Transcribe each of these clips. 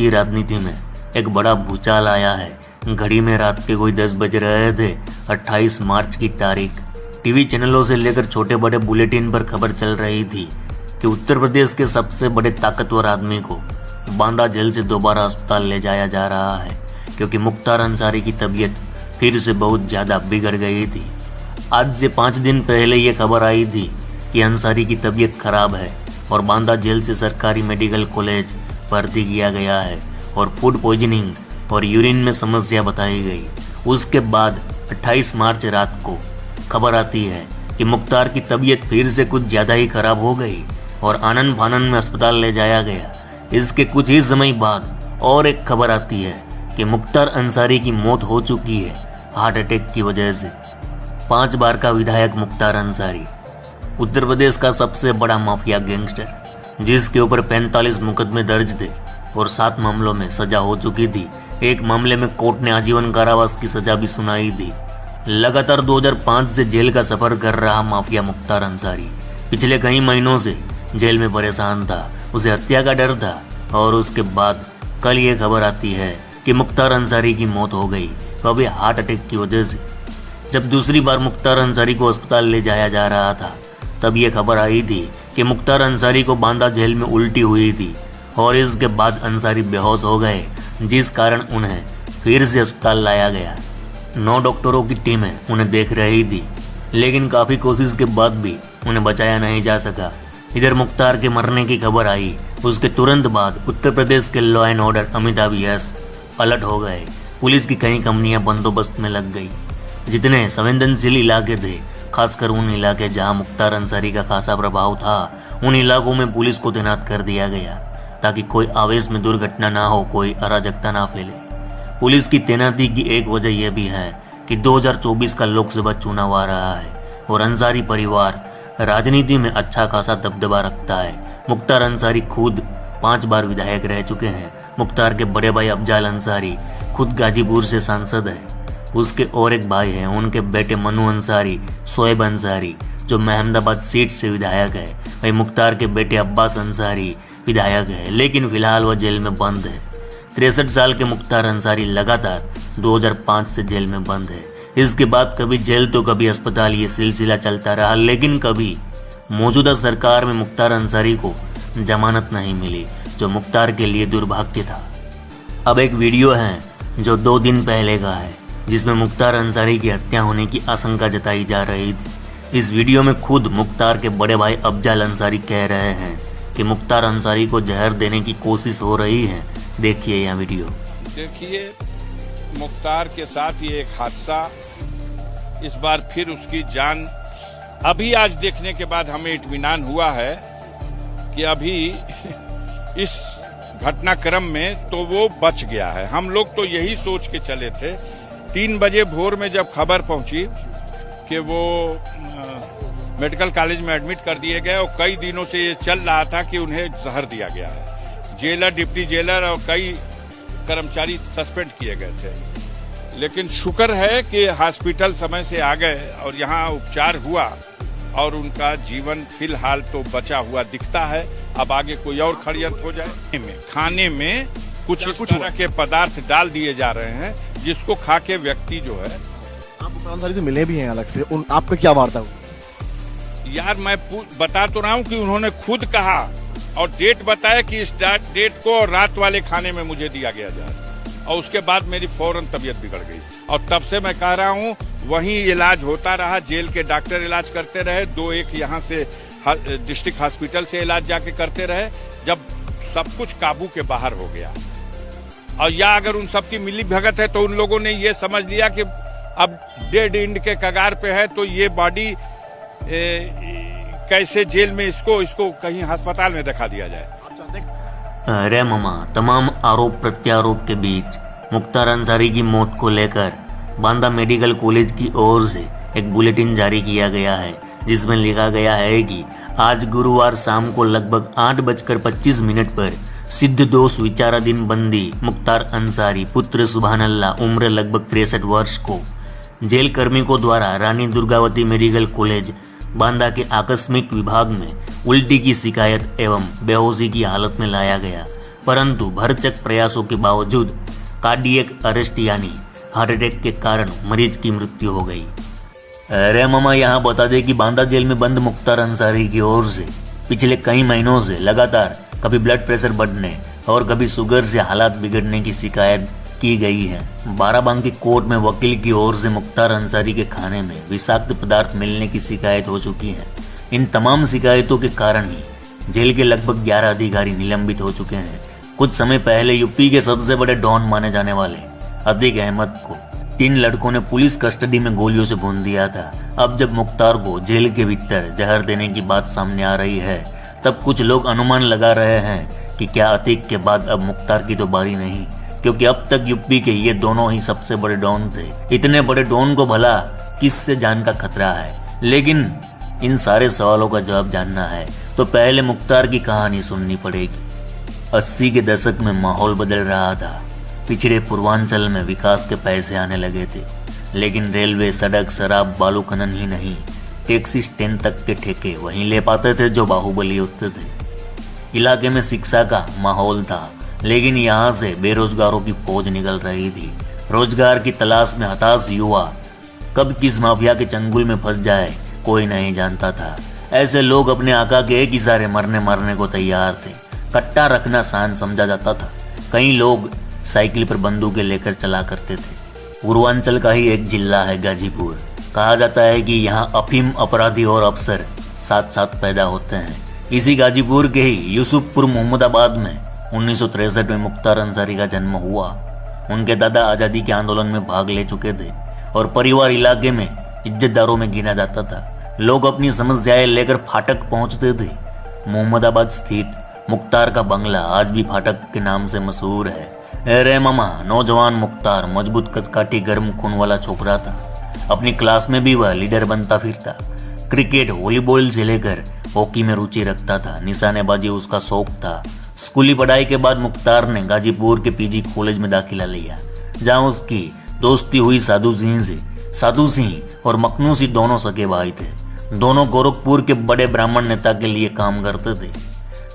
की राजनीति में एक बड़ा भूचाल आया है। घड़ी में रात के कोई 10 बज रहे थे। 28 मार्च की तारीख। टीवी चैनलों से लेकर छोटे बड़े बुलेटिन पर खबर चल रही थी कि उत्तर प्रदेश के सबसे बड़े ताकतवर आदमी को बांदा जेल से दोबारा अस्पताल ले जाया जा रहा है, क्योंकि मुख्तार अंसारी की तबीयत फिर से बहुत ज़्यादा बिगड़ गई थी। आज से 5 दिन पहले ये खबर आई थी कि अंसारी की तबीयत खराब है और बांदा जेल से सरकारी मेडिकल कॉलेज भर्ती किया गया है और फूड पॉइजनिंग और यूरिन में समस्या बताई गई। उसके बाद 28 मार्च रात को खबर आती है कि मुख्तार की तबीयत फिर से कुछ ज़्यादा ही खराब हो गई और आनन फानन में अस्पताल ले जाया गया। इसके कुछ ही समय बाद और एक खबर आती है कि मुख्तार अंसारी की मौत हो चुकी है हार्ट अटैक की वजह से। 5 बार का विधायक मुख्तार अंसारी उत्तर प्रदेश का सबसे बड़ा माफिया गैंगस्टर, जिसके ऊपर 45 मुकदमे दर्ज थे और 7 मामलों में सजा हो चुकी थी। एक मामले में कोर्ट ने आजीवन कारावास की सजा भी सुनाई थी। लगातार 2005 से जेल का सफर कर रहा माफिया मुख्तार अंसारी पिछले कई महीनों से जेल में परेशान था। उसे हत्या का डर था और उसके बाद कल ये खबर आती है कि मुख्तार अंसारी की मौत हो गई, तो अभी हार्ट अटैक की वजह से। जब दूसरी बार मुख्तार अंसारी को अस्पताल ले जाया जा रहा था, तब ये खबर आई थी कि मुख्तार अंसारी को बांदा जेल में उल्टी हुई थी और इसके बाद अंसारी बेहोश हो गए, जिस कारण उन्हें फिर से अस्पताल लाया गया। 9 डॉक्टरों की टीमें उन्हें देख रही थी, लेकिन काफ़ी कोशिश के बाद भी उन्हें बचाया नहीं जा सका। इधर मुख्तार के मरने की खबर आई, उसके तुरंत बाद उत्तर प्रदेश के law and order Amitabh yes alert हो गए। पुलिस की कई कंपनियां बंदोबस्त में लग गई। जितने संवेदनशील इलाके थे, खासकर उन इलाके जहां मुख्तार अंसारी का खासा प्रभाव था, उन इलाकों में पुलिस को तैनात कर दिया गया ताकि कोई आवेश में दुर्घटना ना हो, कोई अराजकता ना फैले। पुलिस की तैनाती की एक वजह यह भी है कि 2024 का लोकसभा चुनाव आ रहा है और अंसारी परिवार राजनीति में अच्छा खासा दबदबा रखता है। मुख्तार अंसारी खुद 5 बार विधायक रह चुके हैं। मुख्तार के बड़े भाई अफजाल अंसारी खुद गाजीपुर से सांसद है। उसके और एक भाई हैं, उनके बेटे मनु अंसारी, शोएब अंसारी, जो अहमदाबाद सीट से विधायक है। वही मुख्तार के बेटे अब्बास अंसारी विधायक है, लेकिन फिलहाल वह जेल में बंद है। 63 साल के मुख्तार अंसारी लगातार 2005 से जेल में बंद है। इसके बाद कभी जेल तो कभी अस्पताल, ये सिलसिला चलता रहा, लेकिन कभी मौजूदा सरकार में मुख्तार अंसारी को जमानत नहीं मिली, जो मुख्तार के लिए दुर्भाग्य था। अब एक वीडियो है जो 2 दिन पहले का है, जिसमें मुख्तार अंसारी की हत्या होने की आशंका जताई जा रही थी। इस वीडियो में खुद मुख्तार के बड़े भाई अफजाल अंसारी कह रहे हैं कि मुख्तार अंसारी को जहर देने की कोशिश हो रही है। देखिए यह वीडियो। देखिए, मुख्तार के साथ ये एक हादसा, इस बार फिर उसकी जान अभी आज देखने के बाद हमें इत्मीनान हुआ है कि अभी इस घटनाक्रम में तो वो बच गया है। हम लोग तो यही सोच के चले थे। 3 बजे भोर में जब खबर पहुंची कि वो मेडिकल कॉलेज में एडमिट कर दिए गए और कई दिनों से ये चल रहा था कि उन्हें जहर दिया गया है। जेलर, डिप्टी जेलर और कई कर्मचारी सस्पेंड किए गए थे, लेकिन शुक्र है कि हॉस्पिटल समय से आ गए और यहाँ उपचार हुआ और उनका जीवन फिलहाल तो बचा हुआ दिखता है। अब आगे कोई और षड्यंत्र हो जाए। खाने में कुछ तरह के पदार्थ डाल दिए जा रहे हैं, जिसको खा के व्यक्ति जो है। आप अंसारी से मिले भी हैं अलग से, आपका क्या वार्ता हुई? यार, मैं बता तो रहा हूँ कि उन्होंने खुद कहा और डेट बताया कि इस डेट को और रात वाले खाने में मुझे दिया गया जाए, और उसके बाद मेरी फौरन तबीयत बिगड़ गई और तब से मैं कह रहा हूँ वहीं इलाज होता रहा। जेल के डॉक्टर इलाज करते रहे, 2-1 यहाँ से डिस्ट्रिक्ट हॉस्पिटल से इलाज जाके करते रहे। जब सब कुछ काबू के बाहर हो गया और या अगर उन सबकी मिली भगत है तो उन लोगों ने ये समझ लिया कि अब डेड एंड के कगार पे है, तो ये बॉडी कैसे जेल में इसको कहीं अस्पताल में दिखा दिया जाए। अरे मामा, तमाम आरोप प्रत्यारोप के बीच मुख्तार अंसारी की मौत को लेकर बांदा मेडिकल कॉलेज की ओर से एक बुलेटिन जारी किया गया है, जिसमें लिखा गया है कि आज गुरुवार शाम को लगभग 8:25 पर सिद्ध दोष विचाराधीन बंदी मुख्तार अंसारी पुत्र सुभान अल्लाह उम्र लगभग 63 वर्ष को जेल कर्मियों द्वारा रानी दुर्गावती मेडिकल कॉलेज बांदा के आकस्मिक विभाग में उल्टी की शिकायत एवं बेहोशी की हालत में लाया गया। परंतु भरचक प्रयासों के बावजूद कार्डियक अरेस्ट यानी हार्ट अटैक के कारण मरीज की मृत्यु हो गई। अरे मामा, यहाँ बता दे कि बांदा जेल में बंद मुख्तार अंसारी की ओर से पिछले कई महीनों से लगातार कभी ब्लड प्रेशर बढ़ने और कभी शुगर से हालात बिगड़ने की शिकायत की गई है। बाराबंकी कोर्ट में वकील की ओर से मुख्तार अंसारी के खाने में विषाक्त पदार्थ मिलने की शिकायत हो चुकी है। इन तमाम शिकायतों के कारण ही जेल के लगभग 11 अधिकारी निलंबित हो चुके हैं। कुछ समय पहले यूपी के सबसे बड़े डॉन माने जाने वाले अतीक अहमद को 3 लड़कों ने पुलिस कस्टडी में गोलियों से भून दिया था। अब जब मुख्तार को जेल के भीतर जहर देने की बात सामने आ रही है, तब कुछ लोग अनुमान लगा रहे हैं कि क्या अतीक के बाद अब मुख्तार की तो बारी नहीं, क्योंकि अब तक यूपी के ये दोनों ही सबसे बड़े डॉन थे। इतने बड़े डॉन को भला किससे जान का खतरा है? लेकिन इन सारे सवालों का जवाब जानना है तो पहले मुख्तार की कहानी सुननी पड़ेगी। 80 के दशक में माहौल बदल रहा था। पिछड़े पूर्वांचल में विकास के पैसे आने लगे थे, लेकिन रेलवे, सड़क, शराब, बालू खनन ही नहीं, टैक्सी स्टैंड तक के ठेके वहीं ले पाते थे जो बाहुबली होते थे। इलाके में शिक्षा का माहौल था, लेकिन यहाँ से बेरोजगारों की फौज निकल रही थी। रोजगार की तलाश में हताश युवा कब किस माफिया के चंगुल में फंस जाए कोई नहीं जानता था। ऐसे लोग अपने आका के एक इशारे मरने मारने को तैयार थे। कट्टा रखना शान समझा जाता था। कई लोग साइकिल पर बंदूकें लेकर चला करते थे। पूर्वांचल का ही एक जिला है गाजीपुर। कहा जाता है कि यहाँ अफीम अपराधी और अफसर साथ साथ पैदा होते हैं। इसी गाजीपुर के ही यूसुफपुर मोहम्मदाबाद में 1963 में मुख्तार अंसारी का जन्म हुआ। उनके दादा आज़ादी के आंदोलन में भाग ले चुके थे और परिवार इलाके में इज्जतदारों में गिना जाता था। लोग अपनी समस्याएं लेकर फाटक पहुंचते थे। मोहम्मदाबाद स्थित मुख्तार का बंगला आज भी फाटक के नाम से मशहूर है। अरे मामा, नौजवान मुख्तार मजबूत कदकाठी गर्म खून वाला छोकरा था। अपनी क्लास में भी वह लीडर बनता फिरता। क्रिकेट, वॉलीबॉल से लेकर हॉकी में रुचि रखता था। निशानेबाजी उसका शौक था। स्कूली पढ़ाई के बाद मुख्तार ने गाजीपुर के पीजी कॉलेज में दाखिला लिया, जहां उसकी दोस्ती हुई साधु सिंह से। साधु सिंह और मखनू सिंह दोनों सगे भाई थे। दोनों गोरखपुर के बड़े ब्राह्मण नेता के लिए काम करते थे,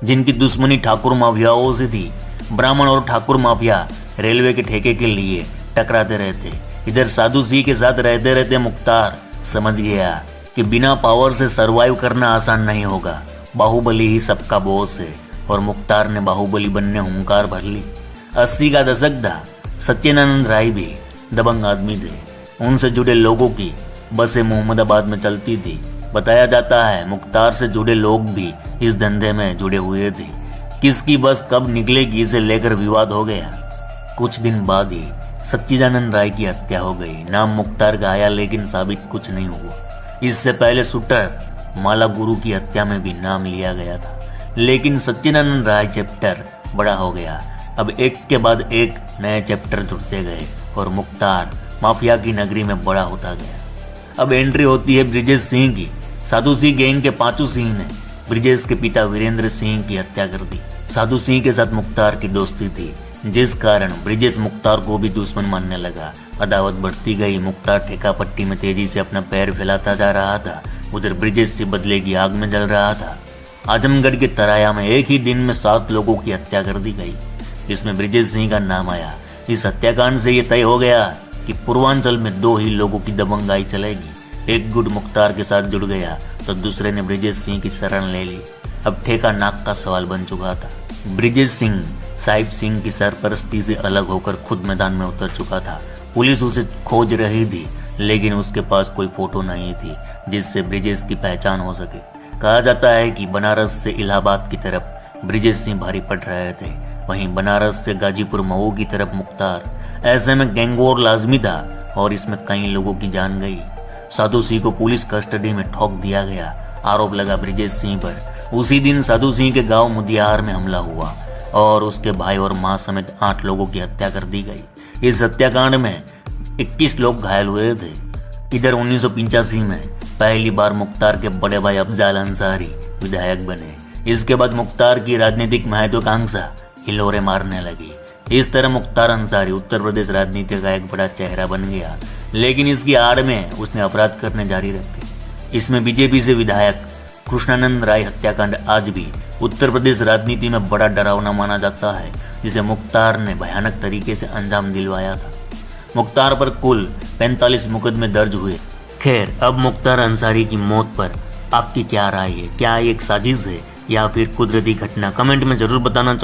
जिनकी दुश्मनी ठाकुर माफियाओं से थी। ब्राह्मण और ठाकुर माफिया रेलवे के ठेके के लिए टकराते रहते। इधर साधु सिंह के साथ रहते रहते मुख्तार समझ गया कि बिना पावर से सरवाइव करना आसान नहीं होगा। बाहुबली ही सबका बॉस है और मुख्तार ने बाहुबली बनने हुंकार भर ली। 80 का दशक था। सत्यनारायण राय भी दबंग आदमी थे। उनसे जुड़े लोगों की बसें मोहम्मदाबाद में चलती थी। बताया जाता है मुख्तार से जुड़े लोग भी इस धंधे में जुड़े हुए थे। किसकी बस कब निकलेगी इसे लेकर विवाद हो गया। कुछ दिन बाद ही सच्चिदानंद राय की हत्या हो गई। नाम मुख्तार का आया, लेकिन साबित कुछ नहीं हुआ। इससे पहले शूटर माला गुरु की हत्या में भी नाम लिया गया था, लेकिन सच्चिदानंद राय चैप्टर बड़ा हो गया। अब एक के बाद एक नए चैप्टर जुड़ते गए और मुख्तार माफिया की नगरी में बड़ा होता गया। अब एंट्री होती है ब्रिजेश सिंह की। साधु सिंह गैंग के पांचू सिंह ने ब्रिजेश के पिता वीरेंद्र सिंह की हत्या कर दी। साधु सिंह के साथ मुख्तार की दोस्ती थी, जिस कारण ब्रिजेश मुख्तार को भी दुश्मन मानने लगा। अदावत बढ़ती गई। मुख्तार ठेका पट्टी में तेजी से अपना पैर फैलाता जा रहा था। उधर ब्रिजेश से बदले की आग में जल रहा था। आजमगढ़ के तराया में एक ही दिन में 7 लोगों की हत्या कर दी गई। इसमें ब्रिजेश सिंह का नाम आया। इस हत्याकांड से यह तय हो गया कि पूर्वांचल में 2 ही लोगों की दबंगाई चलेगी। एक गुट मुख्तार के साथ जुड़ गया तो दूसरे ने ब्रिजेश सिंह की शरण ले ली। अब ठेका नाक का सवाल बन चुका था। ब्रिजेश सिंह साहिब सिंह की सरपरस्ती से अलग होकर खुद मैदान में उतर चुका था। पुलिस उसे खोज रही थी, लेकिन उसके पास कोई फोटो नहीं थी जिससे ब्रिजेश की पहचान हो सके। कहा जाता है कि बनारस से इलाहाबाद की तरफ ब्रिजेश सिंह भारी पड़ रहे थे, वहीं बनारस से गाजीपुर मऊ की तरफ मुख्तार। ऐसे में गैंगवॉर लाजमी था और इसमें कई लोगों की जान गई। साधु सिंह को पुलिस कस्टडी में ठोक दिया गया। आरोप लगा ब्रिजेश सिंह पर। उसी दिन साधु सिंह के गांव मुदियार में हमला हुआ और उसके भाई और मां समेत 8 लोगों की हत्या कर दी गई। इस हत्याकांड में 21 लोग घायल हुए थे। इधर 1985 में पहली बार मुख्तार के बड़े भाई अफजाल अंसारी विधायक बने। इसके बाद मुख्तार की राजनीतिक महत्वाकांक्षा हिलोरे मारने लगी। इस तरह मुख्तार अंसारी उत्तर प्रदेश राजनीति का एक बड़ा चेहरा बन गया, लेकिन इसकी आड़ में उसने अपराध करने जारी रखे। इसमें बीजेपी से विधायक कृष्णानंद राय हत्याकांड आज भी उत्तर प्रदेश राजनीति में बड़ा डरावना माना जाता है, जिसे मुख्तार ने भयानक तरीके से अंजाम दिलवाया था। मुख्तार पर कुल 45 मुकदमे दर्ज हुए। खैर, अब मुख्तार अंसारी की मौत पर आपकी क्या राय है? क्या ये एक साजिश है या फिर कुदरती घटना? कमेंट में जरूर बताना।